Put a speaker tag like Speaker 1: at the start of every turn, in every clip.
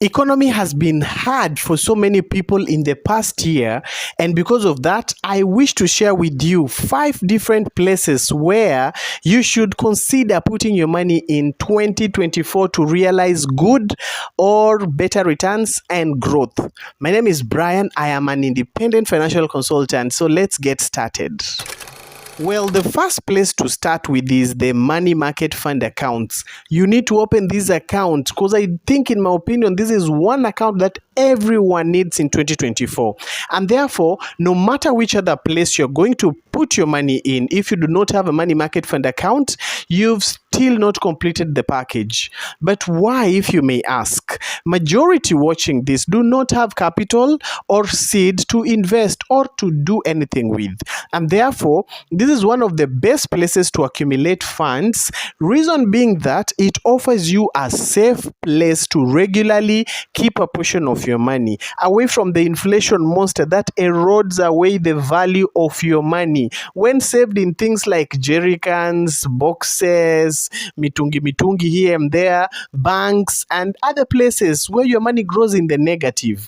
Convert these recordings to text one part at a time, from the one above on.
Speaker 1: Economy has been hard for so many people in the past year, and because of that, I wish to share with you 5 different places where you should consider putting your money in 2024 to realize good or better returns and growth. My name is Brian. I am an independent financial consultant, so let's get started. Well, the first place to start with is the money market fund accounts. You need to open this account because I think, in my opinion, this is one account that everyone needs in 2024. And therefore, no matter which other place you're going to put your money in, if you do not have a money market fund account, you've still not completed the package. But why, if you may ask? Majority watching this do not have capital or seed to invest or to do anything with. And therefore, this is one of the best places to accumulate funds. Reason being that it offers you a safe place to regularly keep a portion of your money away from the inflation monster that erodes away the value of your money when saved in things like jerry cans, boxes, mitungi here and there, banks, and other places where your money grows in the negative.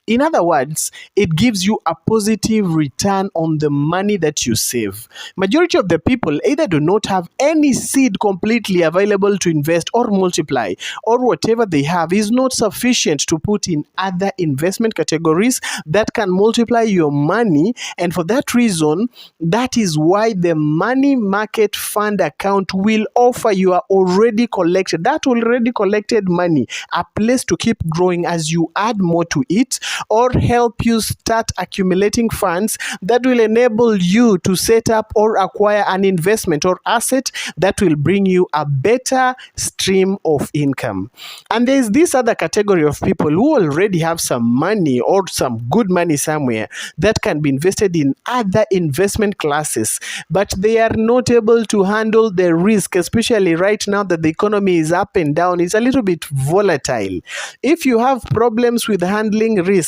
Speaker 1: In other words, it gives you a positive return on the money that you save. Majority of the people either do not have any seed completely available to invest or multiply, or whatever they have is not sufficient to put in other investment categories that can multiply your money. And for that reason, that is why the money market fund account will offer your already collected money a place to keep growing as you add more to it, or help you start accumulating funds that will enable you to set up or acquire an investment or asset that will bring you a better stream of income. And there is this other category of people who already have some money or some good money somewhere that can be invested in other investment classes, but they are not able to handle the risk, especially right now that the economy is up and down. It's a little bit volatile. If you have problems with handling risk,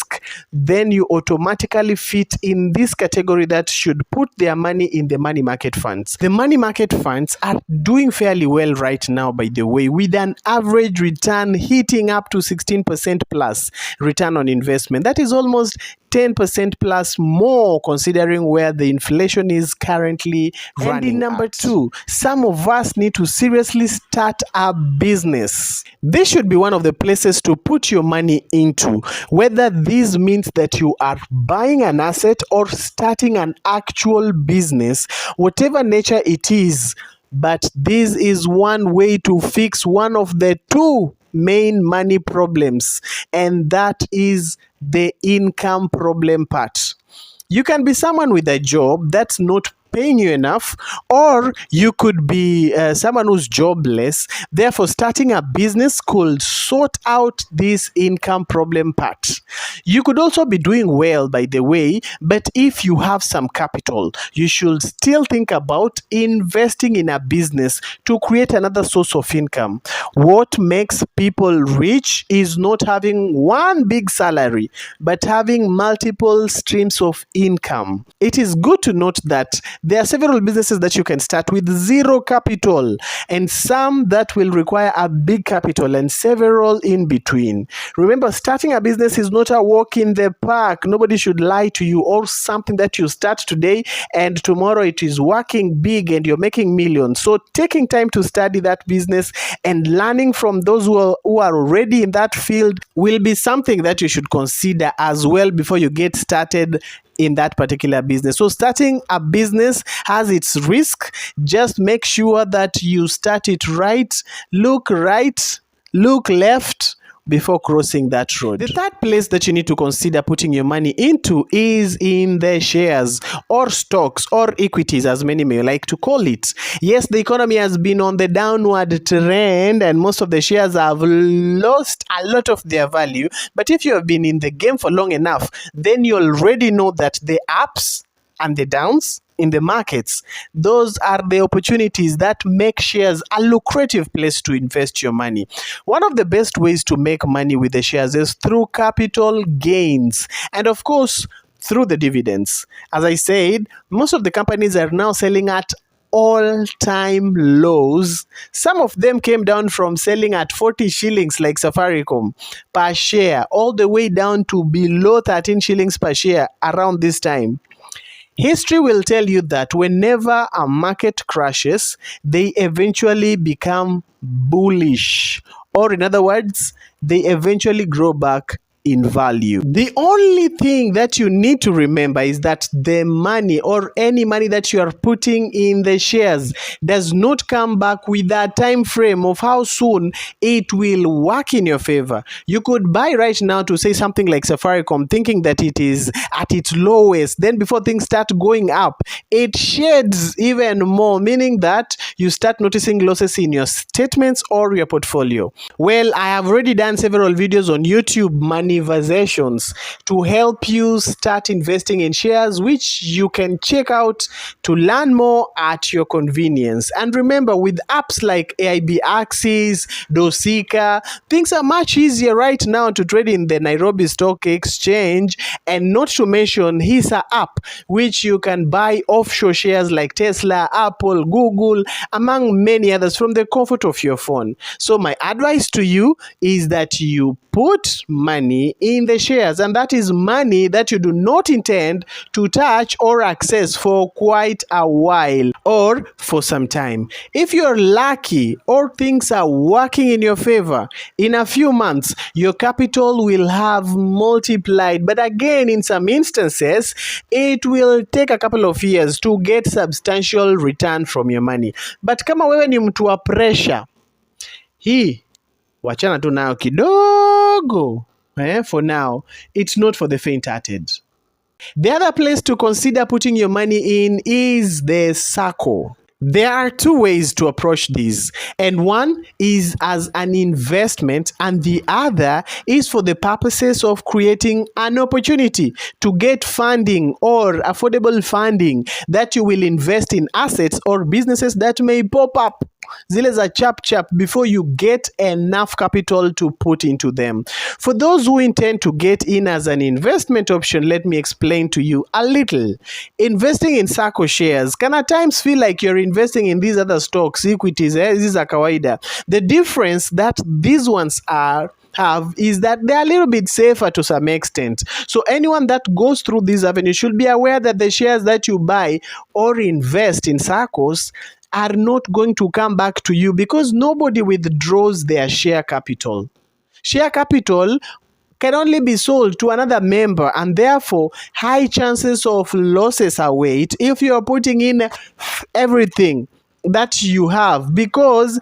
Speaker 1: then you automatically fit in this category that should put their money in the money market funds. The money market funds are doing fairly well right now, by the way, with an average return hitting up to 16% plus return on investment. That is almost 10% plus more considering where the inflation is currently running. And number 2, some of us need to seriously start a business. This should be one of the places to put your money into, whether this means that you are buying an asset or starting an actual business, whatever nature it is. But this is one way to fix one of the 2 main money problems, and that is the income problem part. You can be someone with a job that's not paying you enough, or you could be someone who's jobless. Therefore, starting a business could sort out this income problem part. You could also be doing well, by the way, but if you have some capital, you should still think about investing in a business to create another source of income. What makes people rich is not having one big salary, but having multiple streams of income. It is good to note that there are several businesses that you can start with zero capital, and some that will require a big capital, and several in between. Remember, starting a business is not a walk in the park. Nobody should lie to you, or something that you start today and tomorrow it is working big and you're making millions. So taking time to study that business and learning from those who are already in that field will be something that you should consider as well before you get started in that particular business. So starting a business has its risk. Just make sure that you start it right, look left before crossing that road. The third place that you need to consider putting your money into is in the shares or stocks or equities, as many may like to call it. Yes, the economy has been on the downward trend and most of the shares have lost a lot of their value. But if you have been in the game for long enough, then you already know that the ups and the downs in the markets, those are the opportunities that make shares a lucrative place to invest your money. One of the best ways to make money with the shares is through capital gains, and of course through the dividends. As I said, most of the companies are now selling at all-time lows. Some of them came down from selling at 40 shillings like Safaricom per share, all the way down to below 13 shillings per share around this time. History will tell you that whenever a market crashes, they eventually become bullish. Or in other words, they eventually grow back in value. The only thing that you need to remember is that the money or any money that you are putting in the shares does not come back with a time frame of how soon it will work in your favor. You could buy right now to say something like Safaricom thinking that it is at its lowest. Then before things start going up, it sheds even more, meaning that you start noticing losses in your statements or your portfolio. Well, I have already done several videos on YouTube manifestations to help you start investing in shares, which you can check out to learn more at your convenience. And remember, with apps like AIB Axis, Etica, things are much easier right now to trade in the Nairobi Stock Exchange, and not to mention HISA app, which you can buy offshore shares like Tesla, Apple, Google, among many others from the comfort of your phone. So my advice to you is that you put money in the shares, and that is money that you do not intend to touch or access for quite a while or for some time. If you're lucky or things are working in your favor, in a few months your capital will have multiplied. But again, in some instances, it will take a couple of years to get substantial return from your money. But kama wewe ni mtu wa pressure, hii wachana tu nayo kidogo. For now, it's not for the faint-hearted. The other place to consider putting your money in is the SACCO. There are two ways to approach this, and one is as an investment and the other is for the purposes of creating an opportunity to get funding or affordable funding that you will invest in assets or businesses that may pop up. Zile za chap before you get enough capital to put into them. For those who intend to get in as an investment option, let me explain to you a little. Investing in SACCO shares can at times feel like you're investing in these other stocks, equities, these are kawaida. The difference that these ones have is that they're a little bit safer to some extent. So anyone that goes through this avenue should be aware that the shares that you buy or invest in SACCOs are not going to come back to you, because nobody withdraws their share capital. Share capital can only be sold to another member, and therefore high chances of losses await if you are putting in everything that you have, because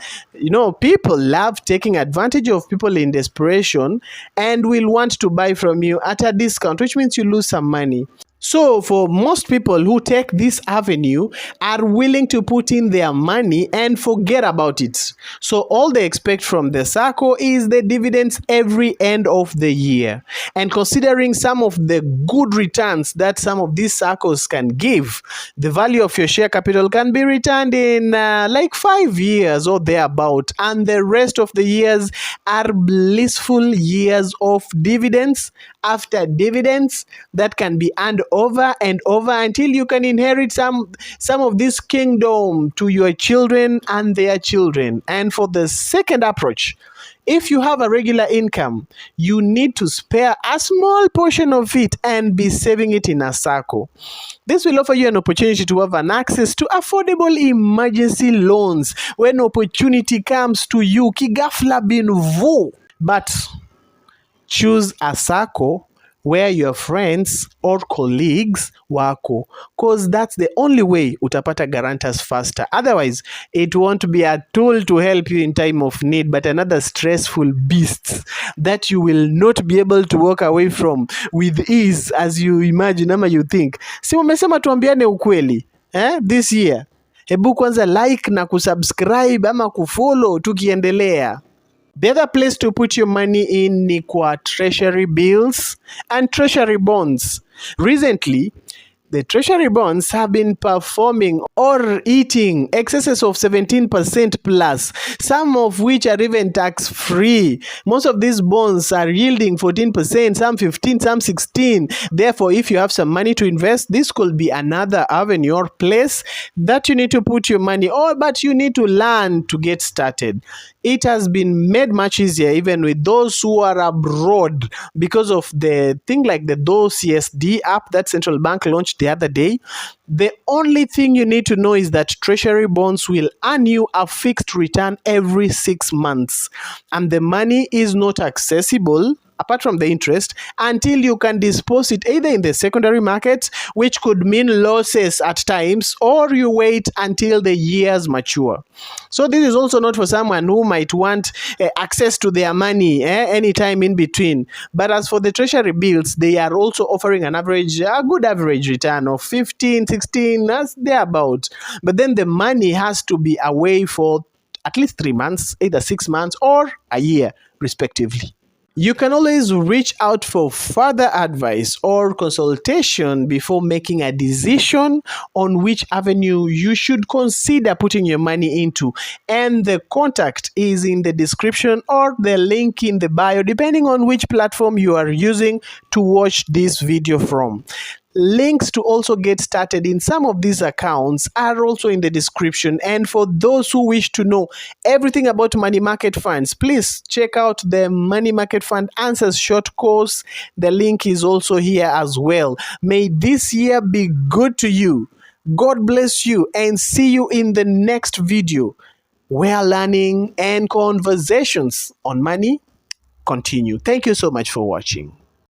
Speaker 1: people love taking advantage of people in desperation and will want to buy from you at a discount, which means you lose some money. So for most people who take this avenue are willing to put in their money and forget about it. So all they expect from the SACCO is the dividends every end of the year. And considering some of the good returns that some of these SACCOs can give, the value of your share capital can be returned in like 5 years or thereabout. And the rest of the years are blissful years of dividends after dividends that can be earned over and over until you can inherit some of this kingdom to your children and their children. And for the second approach, if you have a regular income, you need to spare a small portion of it and be saving it in a SACCO. This will offer you an opportunity to have an access to affordable emergency loans when opportunity comes to you. Kigafla bin vu. But choose a SACCO where your friends or colleagues wako, because that's the only way utapata guarantors faster. Otherwise, it won't be a tool to help you in time of need, but another stressful beast that you will not be able to walk away from with ease as you imagine ama you think. Si umesema tuambiane ukweli this year? Hebu kwanza like na kusubscribe ama kufollow tukiendelea. The other place to put your money in ni kwa treasury bills and treasury bonds. Recently, The treasury bonds have been performing or eating excesses of 17% plus, some of which are even tax-free. Most of these bonds are yielding 14%, some 15, some 16. Therefore, if you have some money to invest, this could be another avenue or place that you need to put your money, but you need to learn to get started. It has been made much easier even with those who are abroad because of the thing like the DO CSD app that central bank launched the other day. The only thing you need to know is that treasury bonds will earn you a fixed return every 6 months, and the money is not accessible apart from the interest until you can dispose it either in the secondary market, which could mean losses at times, or you wait until the years mature. So this is also not for someone who might want access to their money anytime in between. But as for the treasury bills, they are also offering a good average return of 15, 16, that's thereabout. But then the money has to be away for at least 3 months, either 6 months or a year, respectively. You can always reach out for further advice or consultation before making a decision on which avenue you should consider putting your money into. And the contact is in the description or the link in the bio, depending on which platform you are using to watch this video from. Links to also get started in some of these accounts are also in the description. And for those who wish to know everything about money market funds, please check out the Money Market Fund Answers short course. The link is also here as well. May this year be good to you. God bless you, and see you in the next video where learning and conversations on money continue. Thank you so much for watching.